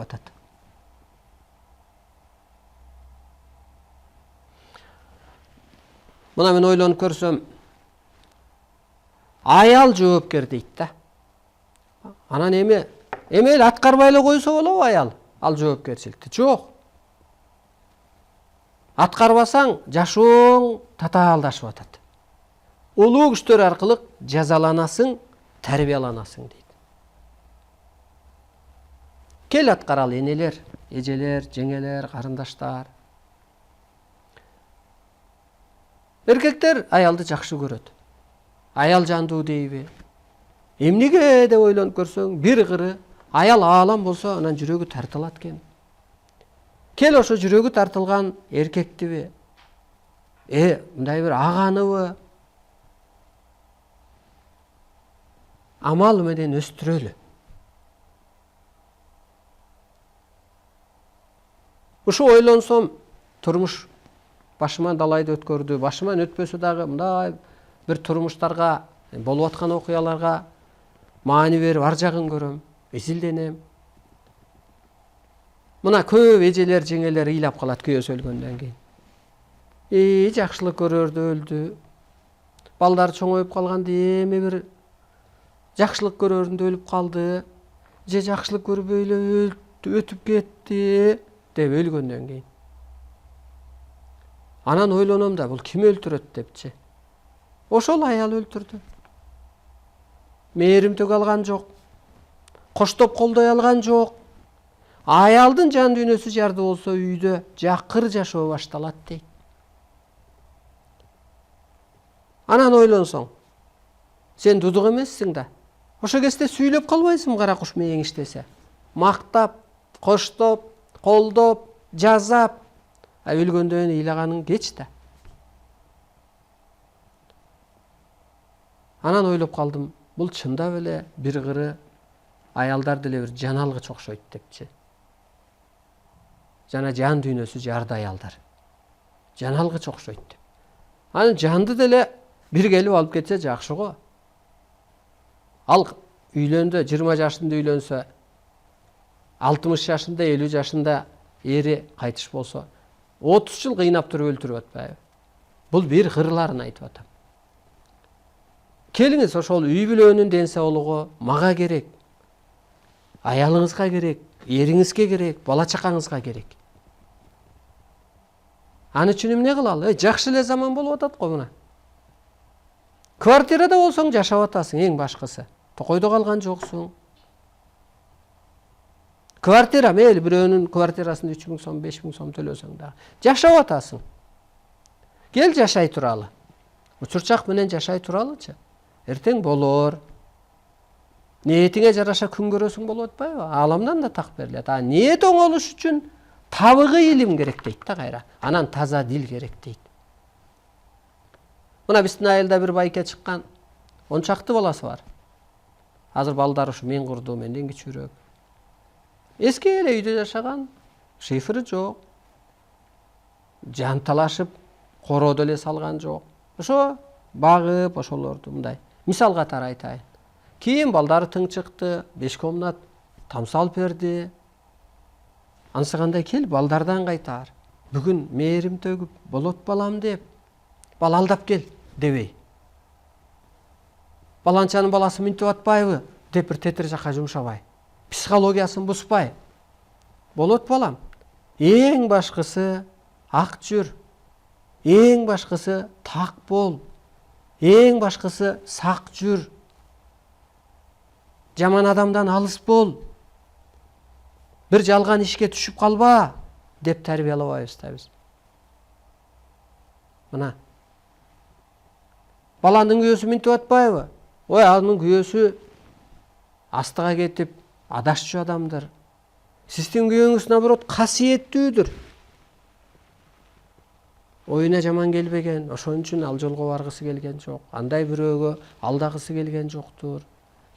атат. Мына мен ойлонуп көрсөм, аял жоопкер дейт да. Анан эме аткарбай эле койсо болобу аял ал жоопкерчиликти? Жок. Аткарбасаң жашооң татаалдашып атат. Улуу күчтөр аркылуу жазаланасың, тарбияланасың дейт. Кел аткаралы энелер, эжелер, жеңелер, карындаштар. Эркектер аялды жакшы көрөт. Аял жандуу дейби? Эмнеге деп ойлонуп көрсөң, бир кыры аял аалам болсо, анан жүрөгү тартылат экен. Кел ошо жүрөгү тартылган эркектиби? Мындай бир аганыбы? Амал менен өстүрөлү. Ушу ойлонсом, турмуш башыман далайды өткөрдү, башыман өтпөсө дагы мындай бир турмуштарга, болуп аткан окуяларга маани берип ар жагын көрөм, изилденем. Мына көп эжелер, жеңелер ыйлап калат күйөөсү өлгөндөн кийин. Жакшылык көрөрдү өлдү. Балдар чоңоюп калганды эми бир жакшылык көрөрүндө өлүп калды. Же жакшылык көрбөй эле өтүп кетти деп өлгөндөн кийин. Анан ойлоном да, бул ким өлтүрөт депчи. Ошол аял өлтүрдү. Мээрим төгө алган жок. Коштоп колдой алган жок. Аялдын жан дүйнөсү жарды болсо үйдө жакыр жашоо башталат дейт. Анан ойлонсоң, сен дудук эмессиң да. Ошо кезде сүйлөп калбайсың кара куш мээң иштесе. Мактап, коштоп, колдоп, жазап, өлгөндөн ыйлаганың кеч да. Анан ойлоп калдым, бул чындап эле бир кыры аялдар деле бир жан алгыч окшойт депчи. Жана жан дүйнөсү жарды аялдар. Жан алгыч окшойт деп. Анан жанды деле бир келип алып кетсе жакшы го. Ал үйлөндө 20 жашында үйлөнсө, 60 жашында, 50 жашында ери кайтыш болсо, 30 жыл кыйнап туруп өлтүрүп атпайбы? Бул бир кырларын айтып атам. Келиңиз, ошол үй бүлөнүн ден соолугу мага керек. Аялыңызга керек, эриңизге керек, бала чакаңызга керек. Аны үчүн эмне кылалы? Жакшы эле заман болуп атат го мына. Квартирада болсоң жашап атасың, эң башкысы. Токойдо калган жоксуң. Квартира, мейли бирөөнүн квартирасында 3000 сом, 5000 сом төлөсөң да жашап атасың. Кел жашай туралы. Учурчак менен жашай туралычы. Эртең болор. Ниетиңе жараша күн көрөсүң болуп атпайбы? Ааламдан да так берилет. Ниет оңолуш үчүн табыгы илим керек дейт да кайра. Анан таза дил керек дейт. Мына биздин айылда бир байке чыккан, 10 чакты баласы бар. Азыр балдары ушу мен курду, менден кичүүрөөк. Эски эле үйдө жашаган, шифры жок. Жанталашып, короо деле салган жок. Ошо багып ошолорду мындай мисал катары айтайын. Кийин балдары тың чыкты, 5 комнат тамсал берди. Анысы кандай, кел балдардан кайтар. Бүгүн мээрим төгүп, болот балам деп, бала алдап кел дебей. Баланчанын баласы минтип атпайбы деп бир тетир жакка жумшабай. Психологиясын бузбай. Болот балам. Эң башкысы ак жүр. Эң башкысы так бол. Эң башкысы сак жүр. Жаман адамдан алыс бол. Бир жалган ишке түшүп калба деп тарбиялабайбыз да биз. Мына. Баланын күйөөсү минтип атпайбы? Ой, анын күйөөсү астыга кетип адашчу адамдыр. Сиздин күйөөңүз наоборот касиеттүүдүр. Оюна жаман келбеген, ошон үчүн ал жолго баргысы келген жок. Андай бирөөгө алдагысы келген жоктур.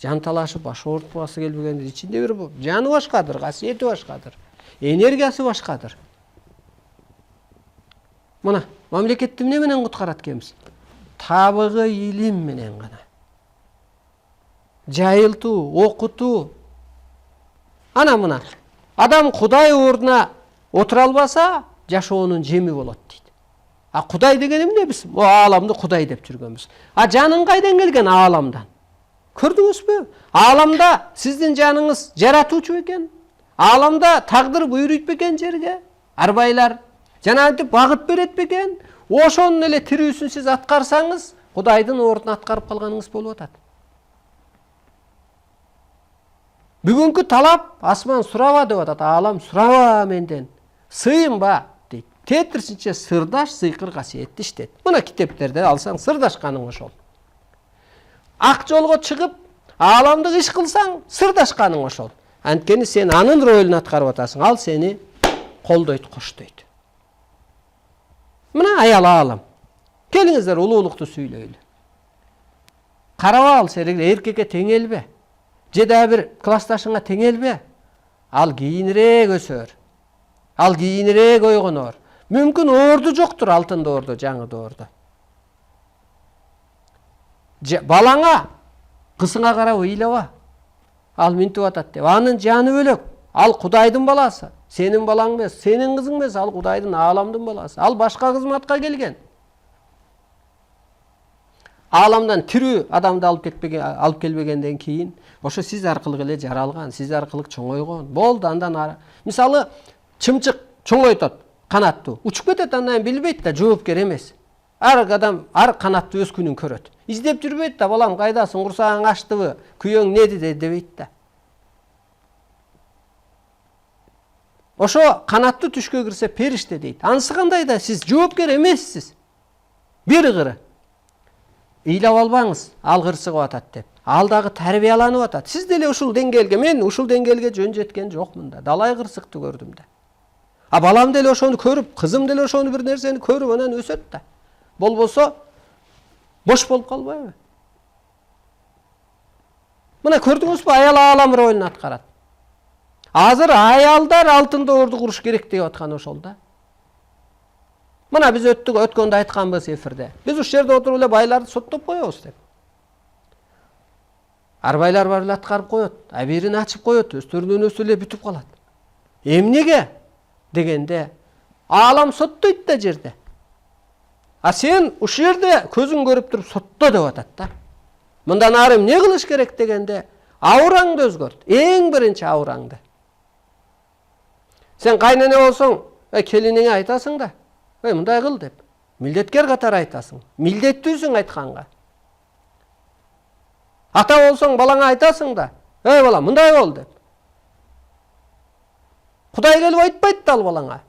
Жанталашып баш оорутпасы келбеген, ичинде бир жаны башкадыр, касиети башкадыр, энергиясы башкадыр. Мына, мамлекетти эмне менен куткарат экенбиз? Табыгы илим менен гана. Жайылтуу, окутуу. Ана мына Адам Кудай ордуна отура албаса, жашоонун жеми болот дейт. А Кудай деген эмне биз? О ааламды Кудай деп жүргөнбүз. А жаның кайдан келген? Ааламдан. Көрдүңүзбү? Ааламда сиздин жаныңыз жаратуучу экен. Ааламда тагдыр буйруйт бекен жерге? Арбайлар жана антип багыт берет бекен? Ошонун эле тирүүсүн сиз аткарсаңыз, Кудайдын ордун аткарып калганыңыз болуп атат. Бүгүнкү талап асман сураба деп атат, аалам сураба менден. Сыйынба дейт. Тетирсинче сырдаш сыйкыр касиетти иштет. Мына китептерде алсаң сырдашканың ошол. Ак жолго чыгып, ааламдык иш кылсаң, сырдашканың ошол. Анткени сен анын ролун аткарып атасың, ал сени колдойт, коштойт. Мына аял аалам. Келиңиздер улуулукту сүйлөйлү. Караба ал эркекке теңелбе. Же да бир классташыңа теңелбе. Ал кийинирээк өсөр. Ал кийинирээк ойгонор. Мүмкүн орду жоктур, алтын доордо, жаңы доордо. Балаңа, кызыңа карап ыйлаба. Ал минтип атат деп. Анын жаны бөлөк. Ал Кудайдын баласы. Сенин балаң эмес, сенин кызың эмес, ал Кудайдын, ааламдын баласы. Ал башка кызматка келген. Ааламдан тирүү адамды алып келбегенден кийин, ошо сиз аркылуу эле жаралган, сиз аркылуу чоңойгон. Болду, андан мисалы, чымчык чоңойтот, канаттуу. Учуп кетет, андан билбейт да, жоопкер эмес. Ар адам ар канаттуу өз күнүн көрөт. Издеп жүрбөйт да, балам кайдасың, курсагың ачтыбы, күйөөң неди дебейт да. Ошо канаттуу түшкө кирсе периште дейт. Анысы кандай да сиз жоопкер эмессиз. Бир кыры. Ыйлап албаңыз, ал кырсыгып атат деп. Ал дагы тарбияланып атат. Сиз деле ушул деңгээлге, мен ушул деңгээлге жөн жеткен жокмун да. Далай кырсыкты көрдүм да. А балам деле ошону көрүп, кызым деле ошону бир нерсени көрүп анан өсөт да. Болбосо бош болуп калбайбы? Мына көрдүңүзбү, аял аалам ролун аткарат. Азыр аялдар алтын доорду куруш керек деп аткан ошол да. Мына биз өткөндө айтканбыз эфирде. Биз ушул жерде отуруп эле байларды соттоп коебуз деп. Арбайлар бар эле аткарып коет, аберин ачып коет, өздөрүнөн өзү эле бүтүп калат. Эмнеге дегенде, аалам соттойт да жерде. А сен ушул жерде көзүң көрүп туруп сотто деп атат да. Мындан ары эмне кылыш керек дегенде, аураңды өзгөрт. Эң биринчи аураңды. Сен кайнене болсоң, келиниңе айтасың да. Мындай кыл деп. Милдеткер катары айтасың. Милдеттүүсүң айтканга. Ата болсоң, балаңа айтасың да. Балам, мындай бол деп. Кудай келип айтпайт да ал балаңа.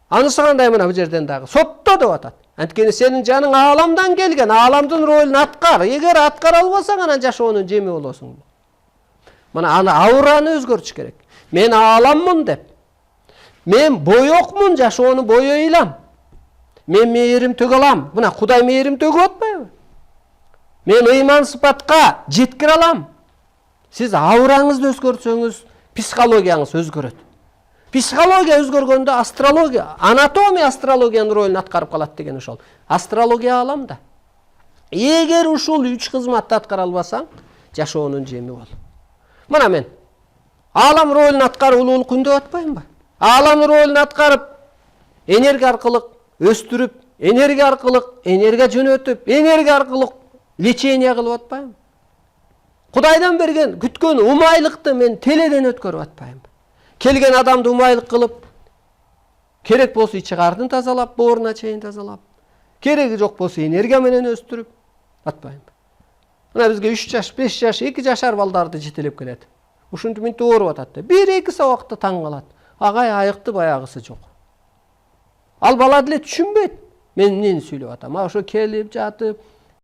Анысы кандай мына бу жерден дагы сотто деп атат. Анткени сенин жаның ааламдан келген, ааламдын ролун аткар. Эгер аткара албасаң, анан жашоонун жеми болосуң. Мына аны аураны өзгөртүш керек. Мен ааламмын деп. Мен боёкмун, жашоону боёйлам. Мен мээрим төгө алам. Мына Кудай мээрим төгүп атпайбы? Мен ыйман сыпатка жеткире алам. Сиз аураңызды өзгөртсөңүз, психологияңыз өзгөрөт. Психология өзгөргөндө астрология, анатомия астрологиянын ролун аткарып калат деген ошол. Астрология ааламда. Эгер ушул 3 кызматты аткара албасаң, жашоонун жеми бол. Мына мен аалам ролун аткарып улуулук күндө атпаймынбы? Аалам ролун аткарып энергия аркылуу өстүрүп, энергия аркылуу энергия жөнөтүп, энергия аркылуу лечение кылып атпаймынбы? Кудайдан берген күткөн умайлыкты мен теледен өткөрүп атпаймынбы? Келген адамды умайлык кылып, керек болсо ичи кардын тазалап, бооруна чейин тазалап, кереги жок болсо энергия менен өстүрүп атпаймынбы? Мына бизге 3 жаш, 5 жаш, 2 жашар балдарды жетелеп келет. Ушинтип минтип ооруп атат да. 1-2 сабакта таң калат. Агай айыкты, баягысы жок. Ал бала деле түшүнбөйт. Мен эмнени сүйлөп атам? Ошо келип жатып,